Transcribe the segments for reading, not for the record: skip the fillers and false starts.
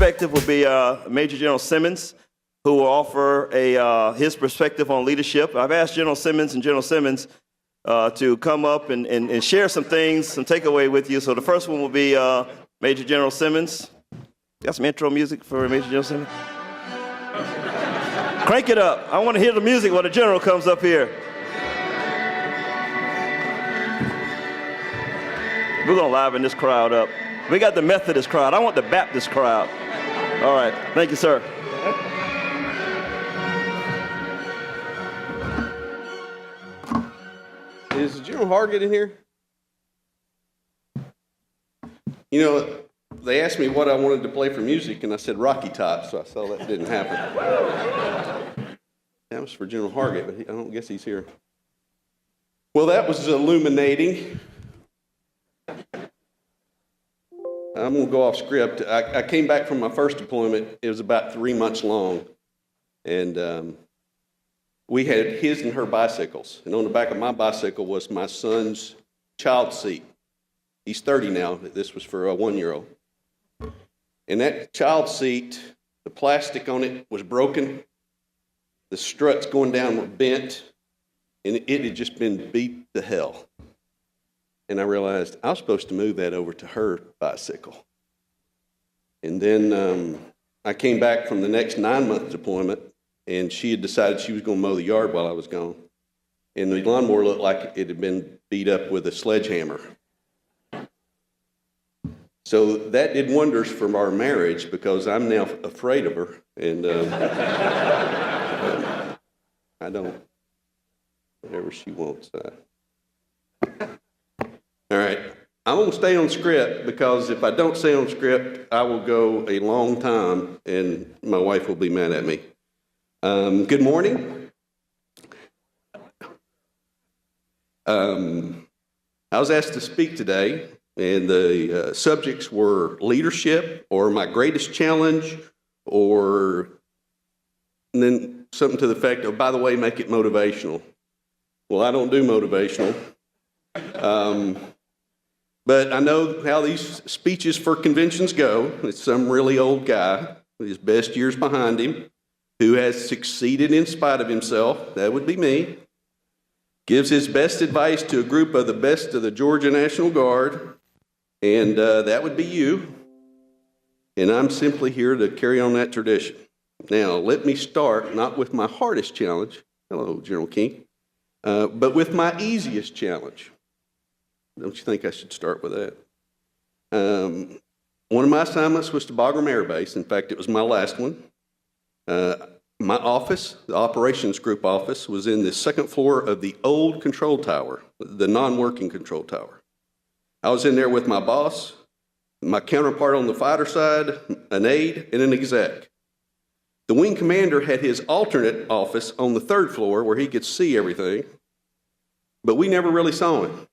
perspective will be Major General Simmons, who will offer his perspective on leadership. I've asked General Simmons to come up and share some things, some takeaway with you. So the first one will be Major General Simmons. Got some intro music for Major General Simmons? Crank it up. I want to hear the music when the general comes up here. We're going to liven this crowd up. We got the Methodist crowd. I want the Baptist crowd. All right. Thank you, sir. Is General Hargett in here? You know, they asked me what I wanted to play for music, and I said Rocky Top, so I saw that didn't happen. That was for General Hargett, but I don't guess he's here. Well, that was illuminating. I'm going to go off script. I came back from my first deployment. It was about 3 months long, and we had his and her bicycles. And on the back of my bicycle was my son's child seat. He's 30 now. This was for a 1-year-old. And that child seat, the plastic on it was broken. The struts going down were bent, and it had just been beat to hell. And I realized I was supposed to move that over to her bicycle. And then I came back from the next 9-month deployment, and she had decided she was going to mow the yard while I was gone. And the lawnmower looked like it had been beat up with a sledgehammer. So that did wonders for our marriage, because I'm now afraid of her, and I don't, whatever she wants. All right, I'm going to stay on script, because if I don't stay on script, I will go a long time, and my wife will be mad at me. Good morning. I was asked to speak today, and the subjects were leadership, or my greatest challenge, and then something to the effect of, by the way, make it motivational. Well, I don't do motivational. But I know how these speeches for conventions go. It's some really old guy with his best years behind him who has succeeded in spite of himself. That would be me. Gives his best advice to a group of the best of the Georgia National Guard, and that would be you. And I'm simply here to carry on that tradition. Now, let me start not with my hardest challenge. Hello, General King. But with my easiest challenge. Don't you think I should start with that? One of my assignments was to Bagram Air Base. In fact, it was my last one. My office, the operations group office, was in the second floor of the old control tower, the non-working control tower. I was in there with my boss, my counterpart on the fighter side, an aide, and an exec. The wing commander had his alternate office on the third floor where he could see everything, but we never really saw him.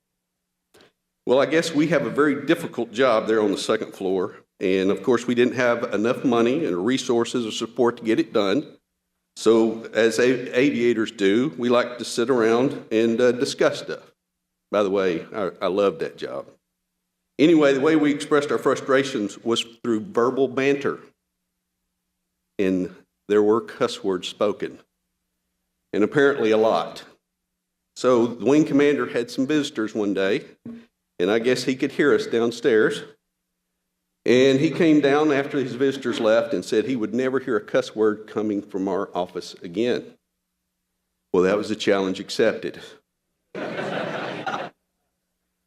Well, I guess we have a very difficult job there on the second floor, and of course we didn't have enough money and resources or support to get it done. So as aviators do, we like to sit around and discuss stuff. By the way, I loved that job. Anyway, the way we expressed our frustrations was through verbal banter, and there were cuss words spoken, and apparently a lot. So the wing commander had some visitors one day, and I guess he could hear us downstairs. And he came down after his visitors left and said he would never hear a cuss word coming from our office again. Well, that was a challenge accepted.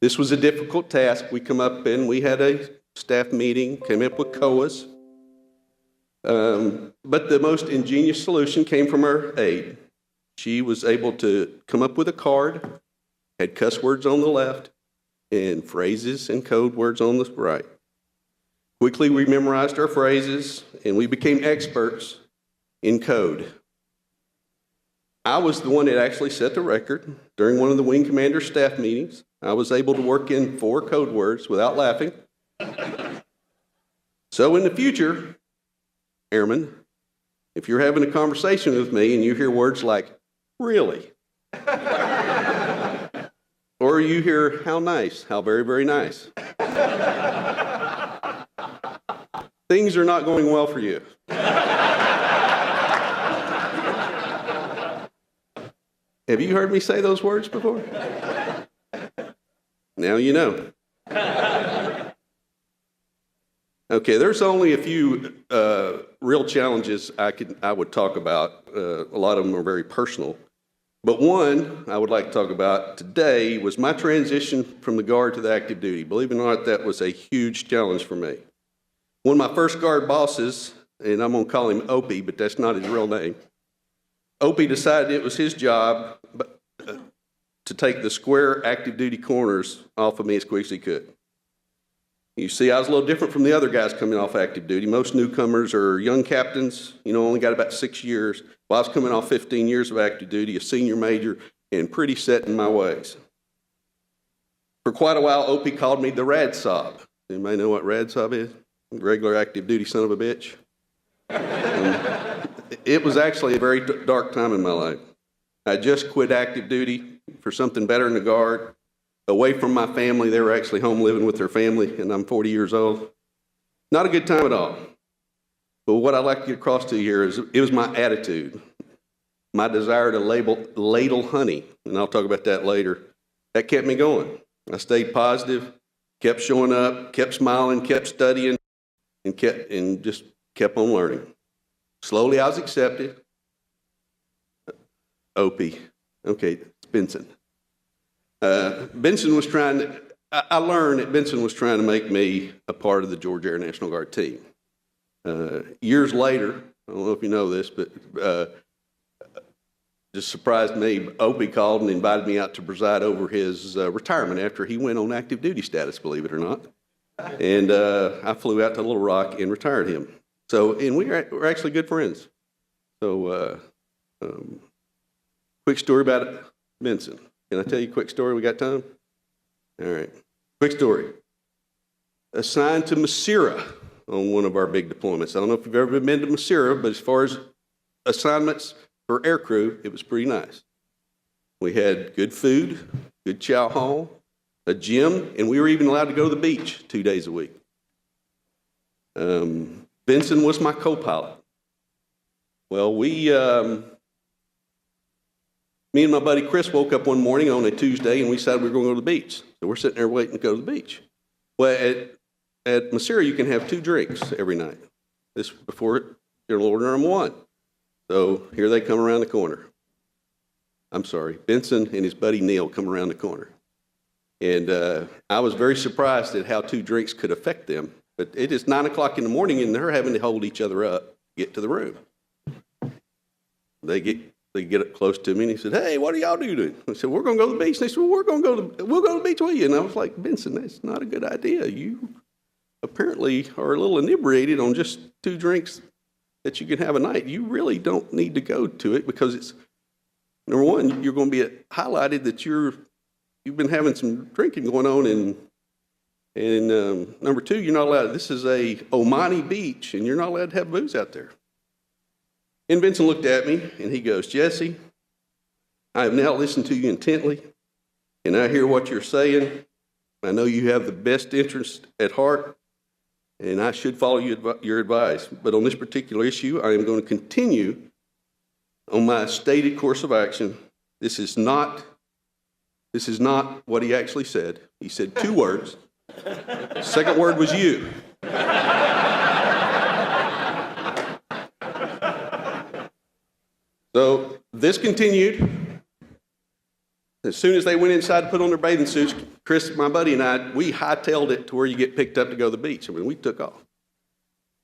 This was a difficult task. We come up and we had a staff meeting, came up with COAs. But the most ingenious solution came from our aide. She was able to come up with a card, had cuss words on the left, and phrases and code words on the right. Quickly, we memorized our phrases, and we became experts in code. I was the one that actually set the record. During one of the wing commander's staff meetings, I was able to work in 4 code words without laughing. So in the future, airmen, if you're having a conversation with me and you hear words like, really, or you hear, how nice, how very, very nice, things are not going well for you. Have you heard me say those words before? Now you know. Okay, there's only a few real challenges I would talk about. A lot of them are very personal. But one I would like to talk about today was my transition from the Guard to the active duty. Believe it or not, that was a huge challenge for me. One of my first Guard bosses, and I'm going to call him Opie, but that's not his real name, Opie decided it was his job to take the square active duty corners off of me as quick as he could. You see, I was a little different from the other guys coming off active duty. Most newcomers are young captains, only got about 6 years. Well, I was coming off 15 years of active duty, a senior major, and pretty set in my ways. For quite a while, Opie called me the rad sob. Anybody know what rad sob is? Regular active duty son of a bitch. It was actually a very dark time in my life. I just quit active duty for something better in the Guard. Away from my family, they were actually home living with their family, and I'm 40 years old. Not a good time at all. But what I'd like to get across to you here is it was my attitude, my desire to ladle honey, and I'll talk about that later. That kept me going. I stayed positive, kept showing up, kept smiling, kept studying, and just kept on learning. Slowly, I was accepted. Opie. Okay, it's Benson. Benson was trying to, I learned that Benson was trying to make me a part of the Georgia Air National Guard team. Years later, I don't know if you know this, but just surprised me, Opie called and invited me out to preside over his retirement after he went on active duty status, believe it or not. And I flew out to Little Rock and retired him. And we're actually good friends. So, quick story about Benson. Can I tell you a quick story? We got time? All right. Quick story. Assigned to Masira on one of our big deployments. I don't know if you've ever been to Masira, but as far as assignments for aircrew, it was pretty nice. We had good food, good chow hall, a gym, and we were even allowed to go to the beach 2 days a week. Benson was my co-pilot. Well, me and my buddy Chris woke up one morning on a Tuesday and we decided we were going to go to the beach. So we're sitting there waiting to go to the beach. Well, at Masira, you can have 2 drinks every night. This before your order number 1. So here they come around the corner. I'm sorry, Benson and his buddy Neil come around the corner. And I was very surprised at how 2 drinks could affect them. But it is 9 o'clock in the morning and they're having to hold each other up to get to the room. They get up close to me, and he said, "Hey, what are y'all doing?" I said, "We're going to go to the beach." And they said, "Well, we'll go to the beach with you." And I was like, "Benson, that's not a good idea. You apparently are a little inebriated on just 2 drinks that you can have a night. You really don't need to go to it because it's, number one, you're going to be highlighted that you've been having some drinking going on, and number 2, you're not allowed. This is a Omani beach, and you're not allowed to have booze out there." And Benson looked at me, and he goes, "Jesse, I have now listened to you intently, and I hear what you're saying. I know you have the best interest at heart, and I should follow your advice. But on this particular issue, I am going to continue on my stated course of action. This is not what he actually said. He said 2 words. The second word was you." So this continued. As soon as they went inside to put on their bathing suits, Chris, my buddy, and I, we hightailed it to where you get picked up to go to the beach. I mean, we took off.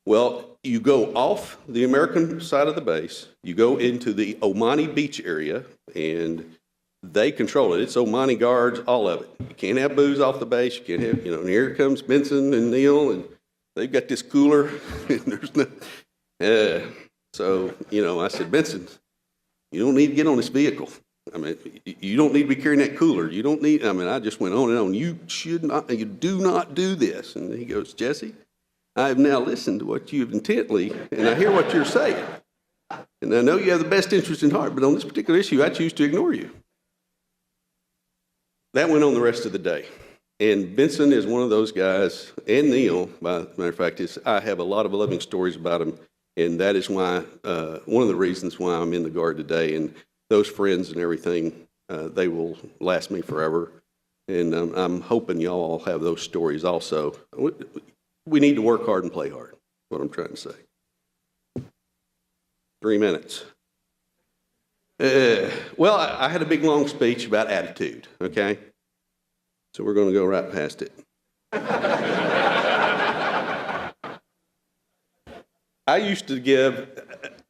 Well, you go off the American side of the base, you go into the Omani beach area, and they control it. It's Omani guards, all of it. You can't have booze off the base. You can't have, and here comes Benson and Neil, and they've got this cooler. And there's no, so, I said, "Benson, you don't need to get on this vehicle. I mean, you don't need to be carrying that cooler. You don't need, I just went on and on. You do not do this." And he goes, "Jesse, I have now listened to what you've intently, and I hear what you're saying. And I know you have the best interest in heart, but on this particular issue, I choose to ignore you." That went on the rest of the day. And Vincent is one of those guys, and Neil, by the matter of fact, I have a lot of loving stories about him, and that is why, one of the reasons why I'm in the Guard today. And those friends and everything, they will last me forever. And I'm hoping y'all all have those stories also. We need to work hard and play hard, is what I'm trying to say. 3 minutes. Well, I had a big, long speech about attitude, okay? So we're going to go right past it. I used to give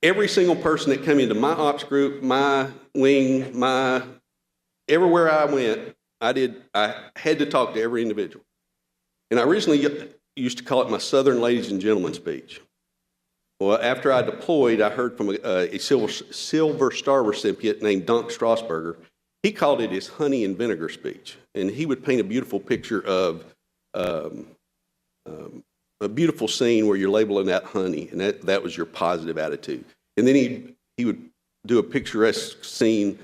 every single person that came into my ops group, my wing, everywhere I went, I had to talk to every individual. And I originally used to call it my Southern Ladies and Gentlemen speech. Well, after I deployed, I heard from a Silver Star recipient named Donk Strasburger. He called it his honey and vinegar speech. And he would paint a beautiful picture of a beautiful scene where you're labeling that honey, and that was your positive attitude. And then he would do a picturesque scene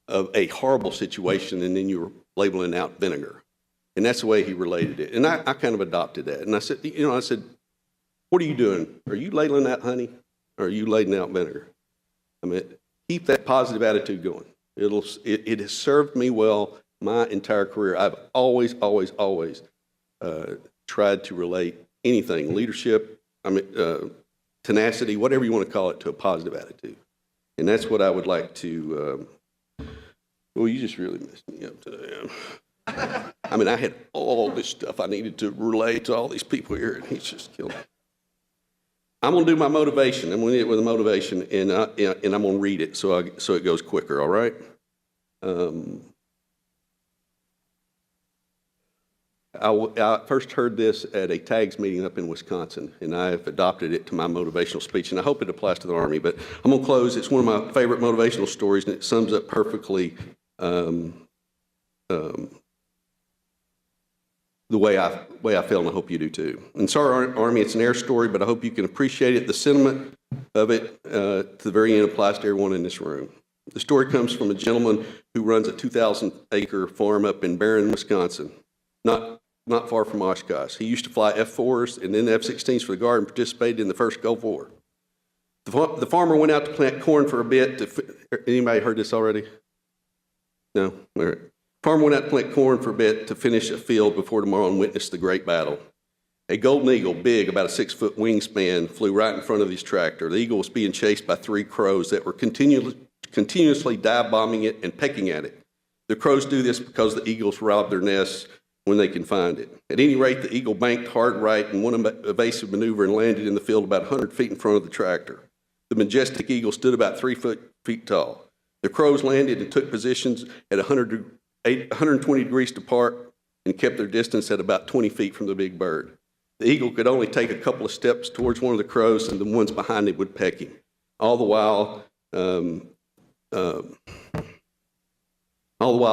of a horrible situation, and then you were labeling out vinegar. And that's the way he related it. And I kind of adopted that. And I said, what are you doing? Are you ladling out honey, or are you ladling out vinegar? I mean, keep that positive attitude going. It has served me well my entire career. I've always tried to relate anything, leadership, tenacity, whatever you want to call it, to a positive attitude. And that's what I would like to, well, you just really messed me up today. I mean, I had all this stuff I needed to relay to all these people here, and he's just killing me. I'm going to do my motivation. I'm going to end it with a motivation, and I'm going to read it so it goes quicker, all right? I first heard this at a TAGS meeting up in Wisconsin, and I've adopted it to my motivational speech, and I hope it applies to the Army. But I'm going to close. It's one of my favorite motivational stories, and it sums up perfectly the way I feel, and I hope you do too. And sorry, Army, it's an air story, but I hope you can appreciate it. The sentiment of it to the very end applies to everyone in this room. The story comes from a gentleman who runs a 2,000-acre farm up in Barron, Wisconsin, not far from Oshkosh. He used to fly F-4s and then F-16s for the Guard and participated in the first Gulf War. The farmer went out to plant corn for a bit. Anybody heard this already? No? All right. Farmer went out to plant corn for a bit to finish a field before tomorrow and witness the great battle. A golden eagle, big, about a 6-foot wingspan, flew right in front of his tractor. The eagle was being chased by 3 crows that were continuously dive-bombing it and pecking at it. The crows do this because the eagles rob their nests when they can find it. At any rate, the eagle banked hard right and won an evasive maneuver and landed in the field about 100 feet in front of the tractor. The majestic eagle stood about 3 feet tall. The crows landed and took positions at 120 degrees apart and kept their distance at about 20 feet from the big bird. The eagle could only take a couple of steps towards one of the crows, and the ones behind him would peck him. All the while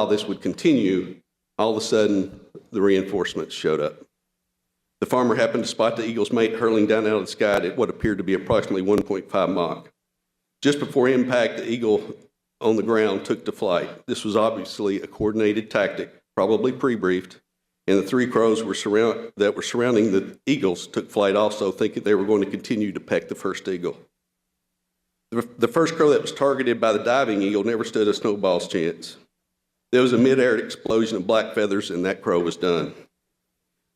this would continue, all of a sudden, the reinforcements showed up. The farmer happened to spot the eagle's mate hurling down out of the sky at what appeared to be approximately 1.5 Mach. Just before impact, the eagle on the ground took to flight. This was obviously a coordinated tactic, probably pre-briefed, and the 3 crows that were surrounding the eagles took flight also, thinking they were going to continue to peck the first eagle. The first crow that was targeted by the diving eagle never stood a snowball's chance. There was a mid-air explosion of black feathers, and that crow was done.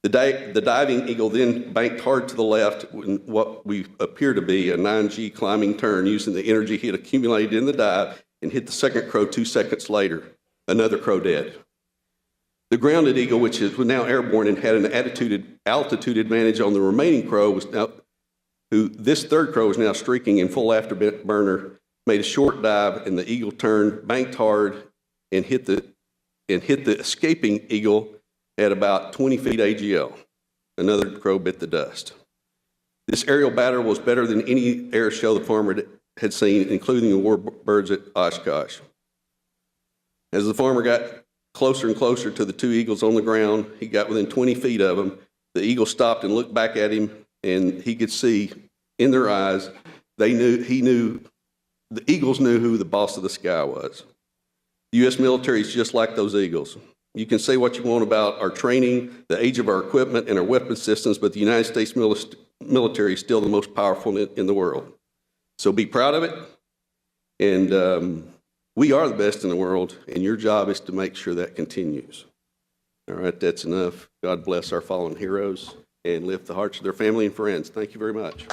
The diving eagle then banked hard to the left in what we appear to be a 9G climbing turn, using the energy he had accumulated in the dive, and hit the second crow 2 seconds later. Another crow dead. The grounded eagle, which was now airborne and had an altitude advantage on the remaining crow, this third crow was now streaking in full afterburner, made a short dive, and the eagle turned, banked hard, and hit the escaping eagle at about 20 feet AGL. Another crow bit the dust. This aerial battle was better than any air show the farmer had seen, including the warbirds at Oshkosh. As the farmer got closer and closer to the 2 eagles on the ground, he got within 20 feet of them. The eagle stopped and looked back at him, and he could see in their eyes, the eagles knew who the boss of the sky was. The U.S. military is just like those eagles. You can say what you want about our training, the age of our equipment, and our weapon systems, but the United States military is still the most powerful in the world. So be proud of it. And we are the best in the world, and your job is to make sure that continues. All right, that's enough. God bless our fallen heroes and lift the hearts of their family and friends. Thank you very much.